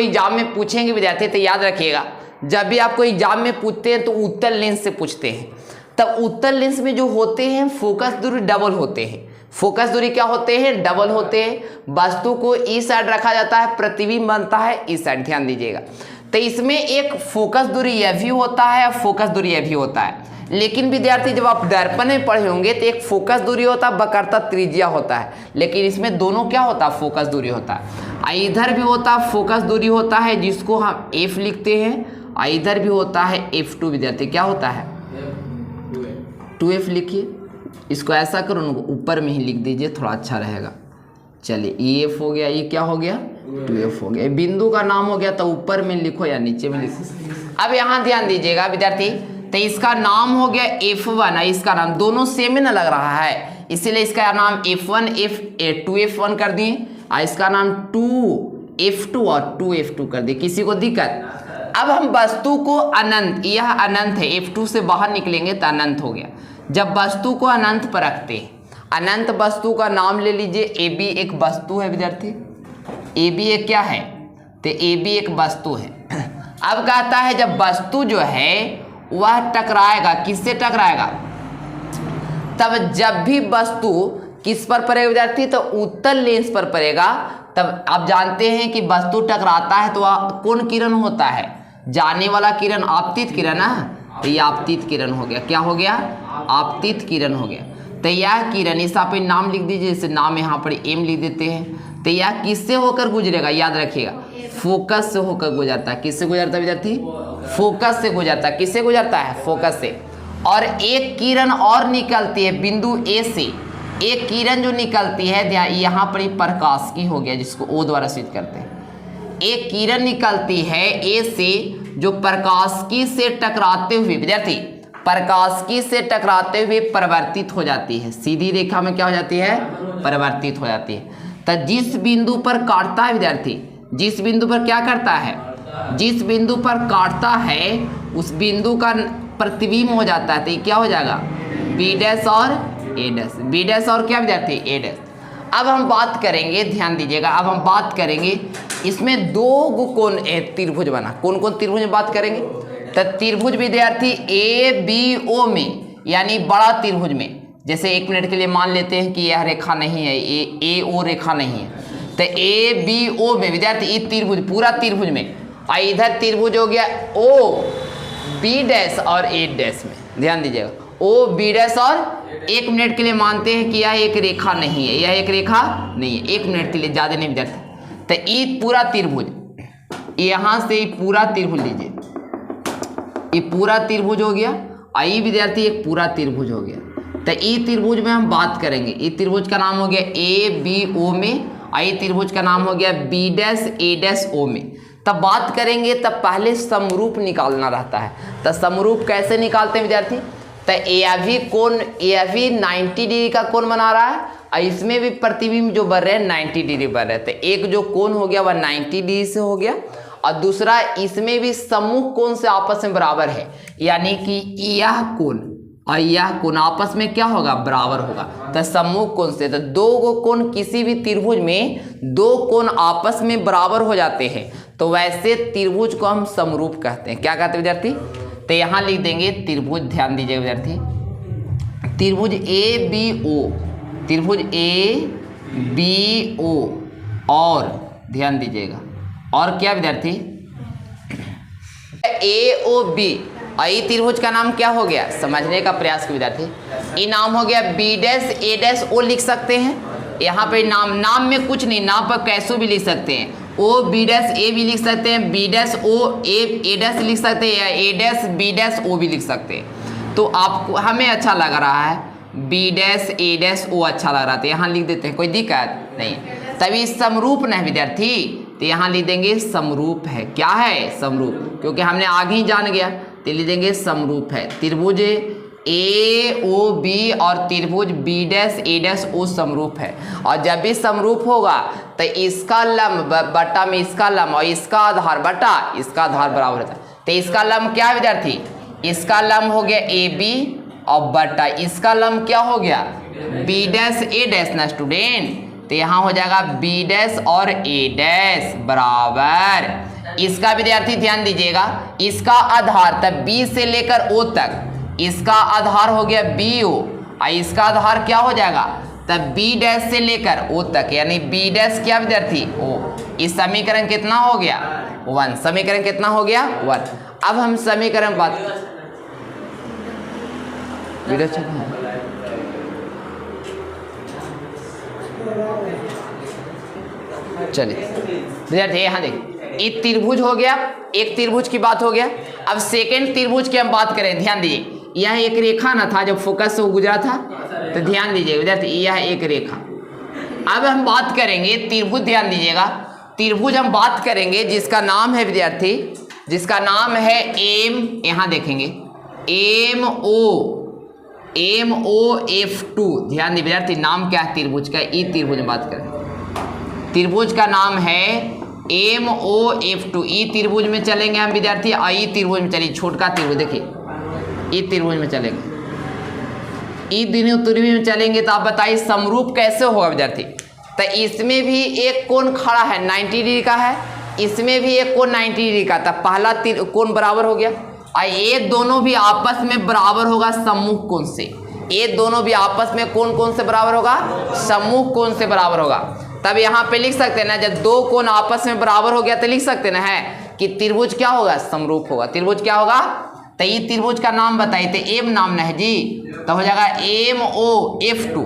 Exam में पूछेंगे विद्यार्थी तो याद रखिएगा, जब भी आपको एग्जाम में पूछते हैं तो उत्तल लेंस से पूछते हैं। तब उत्तल लेंस में जो होते हैं फोकस दूरी डबल होते हैं। फोकस दूरी क्या होते हैं? डबल होते हैं। वस्तु को इस साइड रखा जाता है, प्रतिबिंब बनता है इस साइड, ध्यान दीजिएगा। तो इसमें एक फोकस दूरी यह भी होता है और फोकस दूरी यह भी होता है। लेकिन विद्यार्थी जब आप दर्पण में पढ़े होंगे तो एक फोकस दूरी होता है, बकरता त्रिज्या होता है, लेकिन इसमें दोनों क्या होता है? फोकस दूरी होता है। इधर भी होता है फोकस दूरी होता है जिसको हम F लिखते हैं, और इधर भी होता है F2 विद्यार्थी, क्या होता है? 2F लिखिए। इसको ऐसा करो ना, ऊपर में ही लिख दीजिए, थोड़ा अच्छा रहेगा। चलिए EF हो गया, ये क्या हो गया? 2F हो गया। बिंदु का नाम हो गया तो ऊपर में लिखो या नीचे में लिखो। अब यहाँ ध्यान दीजिएगा विद्यार्थी, तो इसका नाम हो गया F1 है, इसका नाम दोनों सेम ही ना लग रहा है, इसीलिए इसका नाम F1 2F1 कर दिए, और इसका नाम 2F2 और 2F2 कर दिए। किसी को दिक्कत? अब हम वस्तु को अनंत, यह अनंत है, F2 से बाहर निकलेंगे तो अनंत हो गया। जब वस्तु को अनंत पर रखते हैं, अनंत वस्तु का नाम ले लीजिए। AB एक वस्तु है विद्यार्थी, AB एक क्या है? तो AB एक वस्तु है। अब कहता है जब वस्तु जो है वह टकराएगा, किससे टकराएगा? तब जब भी वस्तु किस पर पड़ेगा विद्यार्थी? तो उत्तल लेंस पर पड़ेगा। तब आप जानते हैं कि वस्तु टकराता है तो वह कौन किरण होता है? जाने वाला किरण, आपतित किरण ना, तो ये आपतित किरण हो गया। क्या हो गया? आपतित किरण हो गया। तो यह किरण, इस आप नाम लिख दीजिए, जैसे नाम यहाँ पर M लिख देते हैं। तो यह किससे होकर गुजरेगा? याद रखिएगा, फोकस से होकर गुजरता है। किससे गुजरता है विद्यार्थी? फोकस से गुजरता है। किससे गुजरता है? फोकस से। और एक किरण और निकलती है बिंदु A से, एक किरण जो निकलती है, यहाँ पर प्रकाश की हो गया, जिसको O द्वारा सूचित करते हैं। एक किरण निकलती है A से जो प्रकाशिकी से टकराते हुए विद्यार्थी, प्रकाशिकी से टकराते हुए परिवर्तित हो जाती है, सीधी रेखा में क्या हो जाती है? परिवर्तित हो जाती है। तो जिस बिंदु पर काटता है विद्यार्थी, जिस बिंदु पर क्या करता है? जिस बिंदु पर काटता है उस बिंदु का प्रतिबिंब हो जाता है, तो ये क्या हो जाएगा? B' और A'। B' और क्या विद्यार्थी? A'। अब हम बात करेंगे, ध्यान दीजिएगा, अब हम बात करेंगे इसमें दो कोण त्रिभुज बना। कौन कौन त्रिभुज में बात करेंगे? तो त्रिभुज विद्यार्थी ABO में, यानी बड़ा त्रिभुज में, जैसे 1 मिनट के लिए मान लेते हैं कि यह रेखा नहीं है, AO रेखा नहीं है, तो ABO में विद्यार्थी ये त्रिभुज, पूरा त्रिभुज में, और इधर त्रिभुज हो गया OB' और A' में। ध्यान दीजिएगा, OB' और 1 मिनट के लिए मानते हैं कि यह एक रेखा नहीं है, यह एक रेखा नहीं है, 1 मिनट के लिए, ज़्यादा नहीं विद्यार्थी। तो ये पूरा त्रिभुज, यहाँ से पूरा त्रिभुज लीजिए, ये पूरा त्रिभुज हो गया, और ये विद्यार्थी एक पूरा त्रिभुज हो गया। तो ये त्रिभुज में हम बात करेंगे, ये त्रिभुज का नाम हो गया ABO में, और ये त्रिभुज का नाम हो गया B'-A'-O में। तब बात करेंगे तब पहले समरूप निकालना रहता है। तो समरूप कैसे निकालते हैं विद्यार्थी? तो यह भी 90 डिग्री का कोण बना रहा है, और इसमें भी प्रतिबिंब जो बन रहे हैं 90 डिग्री बन रहे हैं। तो एक जो कोण हो गया वह 90 डिग्री से हो गया, और दूसरा इसमें भी सम्मुख कोण से आपस में बराबर है, यानी कि यह कोण और यह कोण आपस में क्या होगा? बराबर होगा। तो सम्मुख कोण से, तो दो कोण, किसी भी त्रिभुज में दो कोण आपस में बराबर हो जाते हैं, तो वैसे त्रिभुज को हम समरूप कहते हैं। क्या कहते हैं विद्यार्थी? तो यहाँ लिख देंगे त्रिभुज, ध्यान दीजिए विद्यार्थी, त्रिभुज ABO, त्रिभुज ABO, और ध्यान दीजिएगा, और क्या विद्यार्थी? AOB, और ये त्रिभुज का नाम क्या हो गया? समझने का प्रयास करें विद्यार्थी। ये नाम हो गया B'-A'-O लिख सकते हैं। यहाँ पे नाम में कुछ नहीं, नाम पर कैसे भी लिख सकते हैं, OB'-A भी लिख सकते हैं, B'-O'-A' लिख सकते हैं, या A'-B'-O भी लिख सकते हैं। तो आपको, हमें अच्छा लग रहा है B'-A'-O अच्छा लग रहा था, यहाँ लिख देते हैं, कोई दिक्कत नहीं। तभी समरूप नहीं विद्यार्थी, तो यहाँ लिख देंगे समरूप है। क्या है? समरूप, क्योंकि हमने आगे ही जान गया, तो लिख देंगे समरूप है। त्रिभुज AOB और त्रिभुज B'-A'-O समरूप है, और जब भी समरूप होगा तो इसका लंब बटा में इसका लंब, और इसका आधार बटा इसका आधार बराबर होता है। तो इसका लंब क्या है विद्यार्थी? इसका लंब हो गया AB, और बटा इसका लंब क्या हो गया? B'-A' ना स्टूडेंट। तो यहाँ हो जाएगा B' और A' बराबर इसका विद्यार्थी ध्यान दीजिएगा, इसका आधार तब बी से लेकर ओ तक, इसका आधार हो गया बी ओ, और इसका आधार क्या हो जाएगा तब बी डैश से लेकर ओ तक, यानी बी डैश क्या विद्यार्थी ओ। इस समीकरण कितना हो गया 1, समीकरण कितना हो गया 1। अब हम समीकरण बात वीडियो चलिए विद्यार्थी यहाँ देख, एक त्रिभुज हो गया, एक त्रिभुज की बात हो गया। अब सेकंड त्रिभुज की हम बात करें, ध्यान दीजिए, यह एक रेखा ना था जब फोकस से गुजरा था, तो ध्यान दीजिए विद्यार्थी यह एक रेखा। अब हम बात करेंगे त्रिभुज, ध्यान दीजिएगा, त्रिभुज हम बात करेंगे जिसका नाम है विद्यार्थी, जिसका नाम है एम, यहां देखेंगे MOF2। ध्यान दीजिए विद्यार्थी, नाम क्या है त्रिभुज का, ई त्रिभुज में बात करें, त्रिभुज का नाम है MOF2। ई त्रिभुज में चलेंगे हम विद्यार्थी, ई त्रिभुज में चलिए, छोटका त्रिभुज देखिए, ई त्रिभुज में चलेंगे, ई त्रिभुज में चलेंगे तो आप बताइए समरूप कैसे होगा विद्यार्थी। तो इसमें भी एक कोण खड़ा है 90 डिग्री का है, इसमें भी एक कोण 90 डिग्री का, तब पहला कोण बराबर हो गया, और ये दोनों भी आपस में बराबर होगा सम्मुख कोण से। ये दोनों भी आपस में कौन से बराबर होगा, सम्मुख कोण से बराबर होगा। तब यहाँ पे लिख सकते हैं ना, जब दो कोण आपस में बराबर हो गया तो लिख सकते ना है कि त्रिभुज क्या होगा, समरूप होगा। त्रिभुज क्या होगा, तो ये त्रिभुज का नाम बताइए, तो एम नाम ना है जी, तो हो जाएगा MOF2,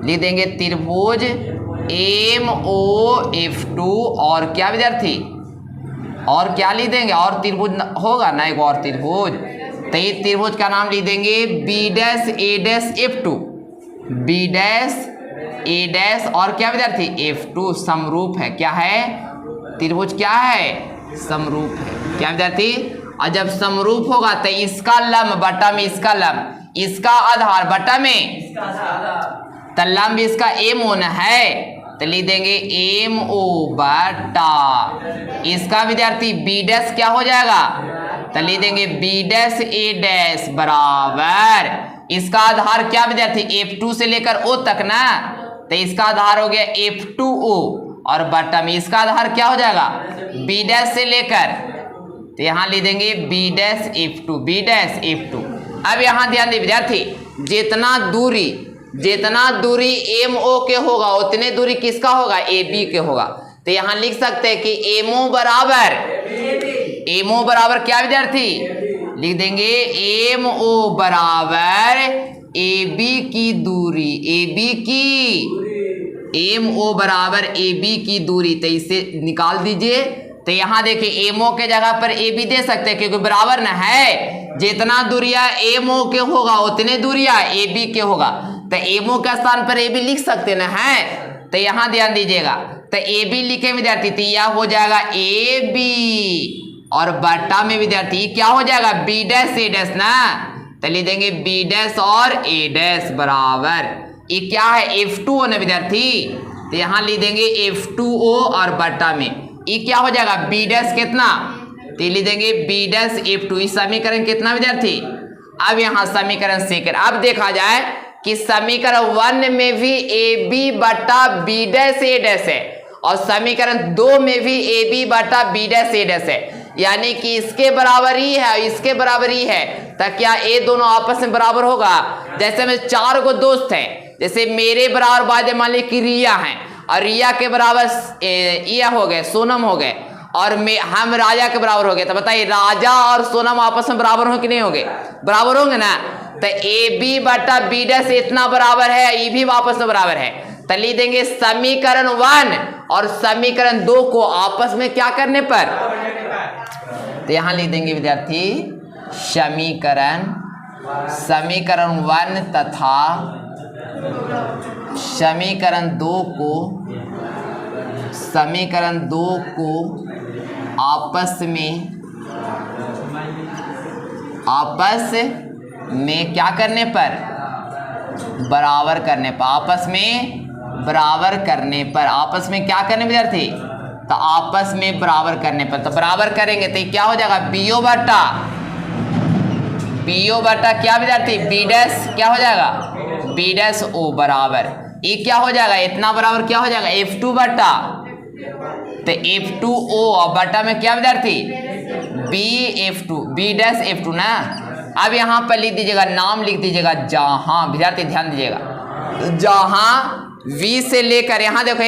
लिख देंगे त्रिभुज MOF2। और क्या विद्यार्थी, और क्या लिख देंगे, और त्रिभुज होगा ना एक और त्रिभुज, तो ये त्रिभुज का नाम लिख देंगे B'(A')F2, B'(A') और क्या विद्यार्थी F2, समरूप है। क्या है, त्रिभुज क्या है, समरूप है। क्या विद्यार्थी, और जब समरूप होगा तो इसका लंब बटा में इसका लंब, इसका आधार बटा में, तो लंब इसका MO न है, तो लिख देंगे MO बटा इसका विद्यार्थी B' क्या हो जाएगा, तो लिख देंगे B'(A') बराबर इसका आधार क्या विद्यार्थी F2 से लेकर O तक ना, तो इसका आधार हो गया F2O, और बटा में इसका आधार क्या हो जाएगा B' से लेकर, तो यहाँ लिख देंगे B'(F2), B'(F2). अब यहाँ ध्यान दे विद्यार्थी, जितना दूरी MO के होगा उतने दूरी किसका होगा, AB के होगा। तो यहाँ लिख सकते हैं कि MO बराबर क्या विद्यार्थी, लिख देंगे MO बराबर AB की दूरी, MO बराबर AB की दूरी, तो इसे निकाल दीजिए। तो यहाँ देखिए MO के जगह पर AB दे सकते हैं क्योंकि बराबर ना है, जितना दूरिया MO के होगा उतने दूरिया AB के होगा, तो MO के स्थान पर AB लिख सकते ना है। तो यहाँ ध्यान दीजिएगा, तो AB लिखे विद्यार्थी, तो यह हो जाएगा AB, और बटा में विद्यार्थी क्या हो जाएगा B'(A') ना, तो लिख देंगे B' और A' बराबर, ये क्या है F2O ना विद्यार्थी, तो यहाँ लिख देंगे F2O, और बटा में ये क्या हो जाएगा B' कितना, तो लिख देंगे B'(F2). इस समीकरण कितना विद्यार्थी, अब यहाँ समीकरण सेकंड, अब देखा जाए कि समीकरण 1 में भी AB बटा B'(A') है, और समीकरण 2 में भी AB बटा B'(A') है, यानी कि इसके बराबर ही है और इसके बराबर ही है, तो क्या ये दोनों आपस में बराबर होगा। जैसे में 4 गो दोस्त हैं, जैसे मेरे बराबर बादे मान ली कि रिया हैं, और रिया के बराबर यह हो गए, सोनम हो गए, और हम राजा के बराबर हो गए, तो बताइए राजा और सोनम आपस में बराबर हो कि नहीं होंगे, बराबर होंगे ना। तो AB बटा B' इतना बराबर है, ये भी आपस में बराबर है, तो लिख देंगे समीकरण 1 और समीकरण 2 को आपस में क्या करने पर, तो यहाँ लिख देंगे विद्यार्थी समीकरण 1 तथा समीकरण 2 को आपस में क्या करने पर, बराबर करने पर, आपस में क्या करने विद्यार्थी, तो आपस में बराबर करने पर, तो बराबर करेंगे तो क्या हो जाएगा BO बटा क्या विद्यार्थी B' क्या हो जाएगा B'(O) बराबर ये क्या हो जाएगा, इतना बराबर क्या हो जाएगा F2 बटा तो F2O और बटा में क्या विद्यार्थी BF2 B डैश F2 ना। अब यहाँ पर लिख दीजिएगा, नाम लिख दीजिएगा जहां, विद्यार्थी ध्यान दीजिएगा, जहां V से लेकर, यहाँ देखो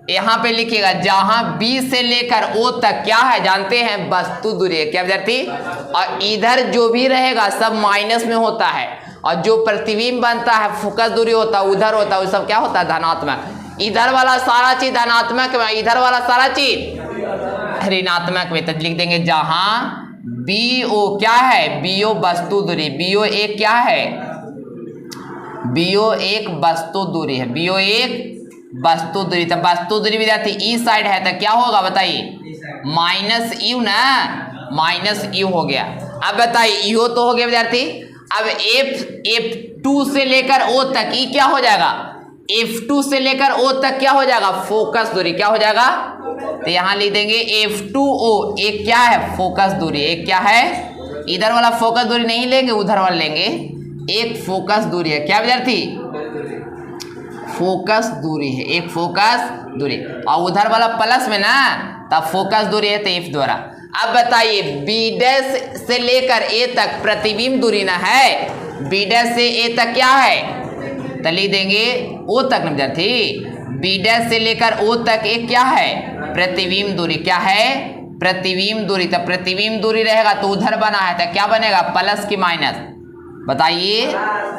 यहाँ पे लिखिएगा जहां B से लेकर O तक क्या है जानते हैं, वस्तु दूरी है। क्या विद्यार्थी, और इधर जो भी रहेगा सब माइनस में होता है, और जो प्रतिबिंब बनता है फोकस दूरी होता है उधर होता है, वो सब क्या होता है धनात्मक। इधर वाला सारा चीज धनात्मक में, इधर वाला सारा चीज ऋणात्मक में। तो लिख देंगे जहां BO क्या है, BO वस्तु दूरी, BO एक क्या है, BO एक वस्तु दूरी है, BO एक वस्तु दूरी। तो वस्तु दूरी विद्यार्थी ई साइड है तो क्या होगा बताइए, माइनस यू ना, माइनस यू हो गया। अब बताइए यू तो हो गया विद्यार्थी। अब F2 से लेकर O तक ई क्या हो जाएगा, F2 से लेकर O तक क्या हो जाएगा, फोकस दूरी। क्या हो जाएगा, तो यहां लिख देंगे F2O एक क्या है, फोकस दूरी। एक क्या है, इधर वाला फोकस दूरी नहीं लेंगे, उधर वाला लेंगे, एक फोकस दूरी है। क्या विद्यार्थी, फोकस दूरी है, एक फोकस दूरी, और उधर वाला प्लस में ना, तब फोकस दूरी है तो F द्वारा। अब बताइए B डैश से लेकर A तक प्रतिबिंब दूरी ना है, B डैश से A तक क्या है, तो लिख देंगे O तक ना विद्यार्थी, B डैश से लेकर O तक एक क्या है, प्रतिबिंब दूरी। क्या है, प्रतिबिंब दूरी। तो प्रतिबिंब दूरी रहेगा तो उधर बना है तो क्या बनेगा, प्लस की माइनस, बताइए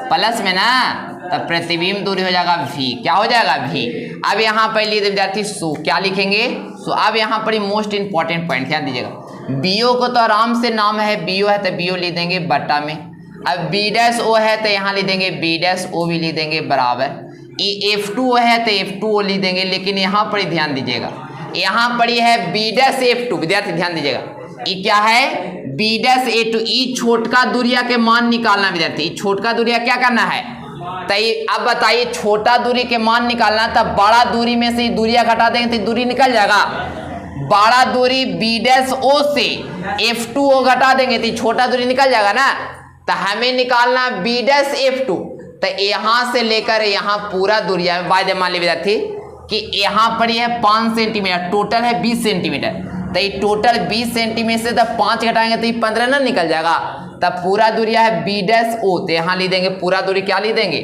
प्लस में ना, तब प्रतिबिंब दूरी हो जाएगा V। क्या हो जाएगा V। अब यहाँ पर लिए विद्यार्थी सो क्या लिखेंगे, सो अब यहाँ पर मोस्ट इंपॉर्टेंट पॉइंट ध्यान दीजिएगा, BO को तो आराम से नाम है BO है तो BO लिख देंगे बटा में। अब B डैश O है तो यहाँ लिख देंगे B डैश O भी लिख देंगे बराबर। F2O है तो F2O लिख देंगे, लेकिन यहाँ पर ध्यान दीजिएगा, यहाँ पर है B डैश F2, विद्यार्थी ध्यान दीजिएगा, ये क्या है B डैश A2, ई छोटका दूरिया के मान निकालना विद्यार्थी, छोटका दूरिया क्या करना है। तो अब बताइए छोटा दूरी के मान निकालना, तब बड़ा दूरी में से दूरिया घटा देंगे तो दूरी निकल जाएगा। बड़ा दूरी B डैश O से F2O घटा देंगे तो छोटा दूरी निकल जाएगा ना। तो हमें निकालना B डैश F2, तो यहाँ से लेकर यहाँ पूरा दूरिया में बाय मान ली विद्यार्थी कि यहाँ पर यह 5 सेंटीमीटर, टोटल है 20 सेंटीमीटर, तो ये टोटल 20 सेंटीमीटर से तब 5 घटाएंगे तो ये 15 ना निकल जाएगा। तब पूरा दूरिया है B डैश O, तो यहाँ लिख देंगे पूरा दूरी क्या लिख देंगे,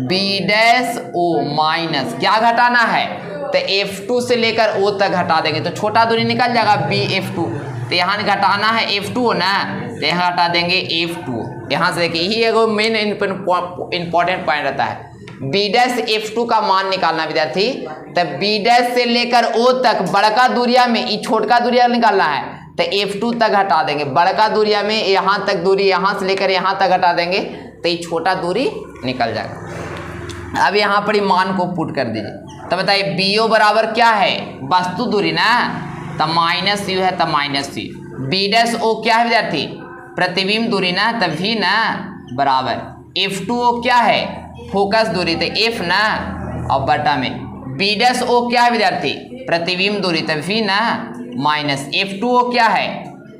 B डैश O माइनस क्या घटाना है, तो F2 से लेकर O तक घटा देंगे तो छोटा दूरी निकल जाएगा BF2। तो यहाँ घटाना है F2 ना, तो यहाँ घटा देंगे F2। यहाँ से देखिए यही एगो मेन इंपॉर्टेंट पॉइंट रहता है, B डैश F2 का मान निकालना विद्यार्थी। तब B डैश से लेकर O तक बड़का दूरिया में ये छोटका दूरिया निकालना है तो F2 तक घटा देंगे, बड़का दूरिया में यहाँ तक दूरी, यहाँ से लेकर यहाँ तक घटा देंगे तो ये छोटा दूरी निकल जाएगा। अब यहाँ पर मान को पुट कर दीजिए, तो बताइए BO बराबर क्या है, वस्तु दूरी ना, तब माइनस यू है तब minus you. B dash O क्या है विद्यार्थी, प्रतिबिंब दूरी ना, तब V ना बराबर F2O क्या है, फोकस दूरी, तो F ना, और बटा में B डैश O क्या है विद्यार्थी, प्रतिबिंब दूरी, तब V ना माइनस F2O क्या है,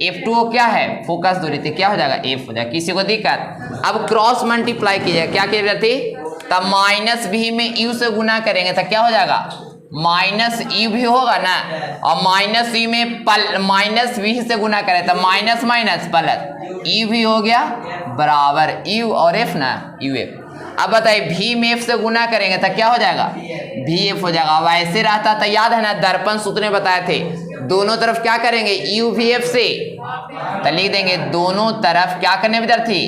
F2O क्या है, फोकस दूरी, तो क्या हो जाएगा F हो जाएगा। किसी को दिक्कत। अब क्रॉस मल्टीप्लाई कीजिएगा, क्या किया विद्यार्थी, तब माइनस V में U से गुना करेंगे तो क्या हो जाएगा, माइनस U भी होगा ना, और माइनस U में माइनस V से गुना करें तो माइनस माइनस प्लस U भी हो गया बराबर U और F ना UF। अब बताइए V में F से गुना करेंगे तो क्या हो जाएगा, VF हो जाएगा। अब ऐसे रहता तो याद है ना, दर्पण सूत्र में बताए थे, दोनों तरफ क्या करेंगे UVF से, तो लिख देंगे दोनों तरफ क्या करने विद्यार्थी,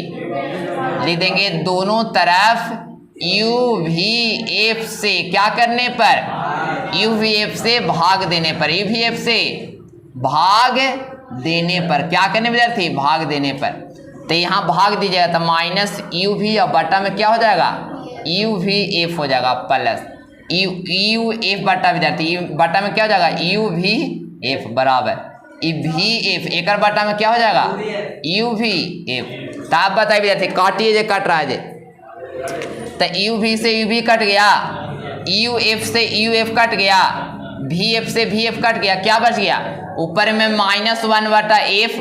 लिख देंगे दोनों तरफ UVF से क्या करने पर, UVF से भाग देने पर, UVF से भाग देने पर क्या करने विद्यार्थी, भाग देने पर। तो यहाँ भाग दीजिएगा तो माइनस UV और बटा में क्या हो जाएगा UVF हो जाएगा प्लस UF बटा विद्यार्थी, बटा में क्या हो जाएगा UVF बराबर VF, एक बटा में क्या हो जाएगा UVF। तो आप बताइए विद्यार्थी काटिए जो कट रहा है जे, तो UV से UV कट गया, UF से UF कट गया, VF से VF कट गया, क्या बच गया ऊपर में -1 बटा F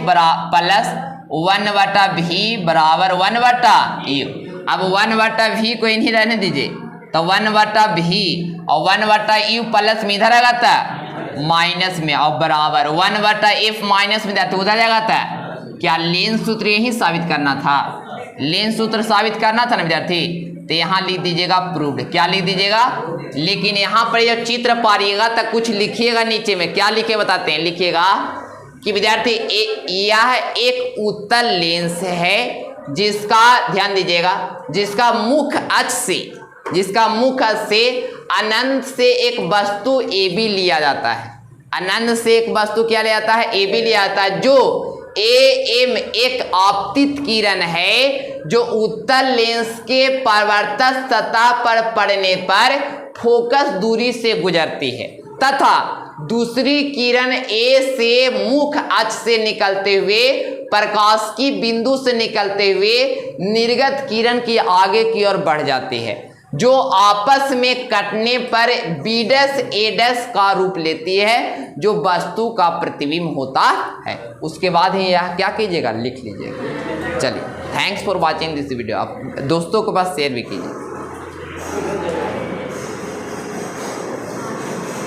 प्लस 1 बटा V बराबर 1 बटा U। अब 1 बटा V को इन्हीं रहने दीजिए, तो 1 बटा V और 1 बटा U प्लस में इधर आएगा था माइनस में और बराबर 1/f माइनस में तो उधर जाएगा था। क्या लेंस सूत्र यही साबित करना था, लेंस सूत्र साबित करना था ना विद्यार्थी। तो यहाँ लिख दीजिएगा प्रूव्ड, क्या लिख दीजिएगा। लेकिन यहाँ पर जब चित्र पारिएगा तो कुछ लिखिएगा नीचे में, क्या लिखे बताते हैं, लिखिएगा कि विद्यार्थी यह एक उत्तल लेंस है जिसका, ध्यान दीजिएगा, जिसका मुख्य अक्ष से अनंत से एक वस्तु AB लिया जाता है। अनंत से एक वस्तु क्या लिया जाता है, AB लिया जाता है। जो AM एक आपतित किरण है जो उत्तल लेंस के परावर्तक सतह पर पड़ने पर फोकस दूरी से गुजरती है तथा दूसरी किरण A से मुख्य अक्ष से निकलते हुए प्रकाश की बिंदु से निकलते हुए निर्गत किरण की आगे की ओर बढ़ जाती है, जो आपस में कटने पर B', A' का रूप लेती है जो वस्तु का प्रतिबिंब होता है। उसके बाद ही यह क्या कीजिएगा, लिख लीजिएगा। चलिए, thanks for watching this video. आप दोस्तों के पास शेयर भी कीजिए।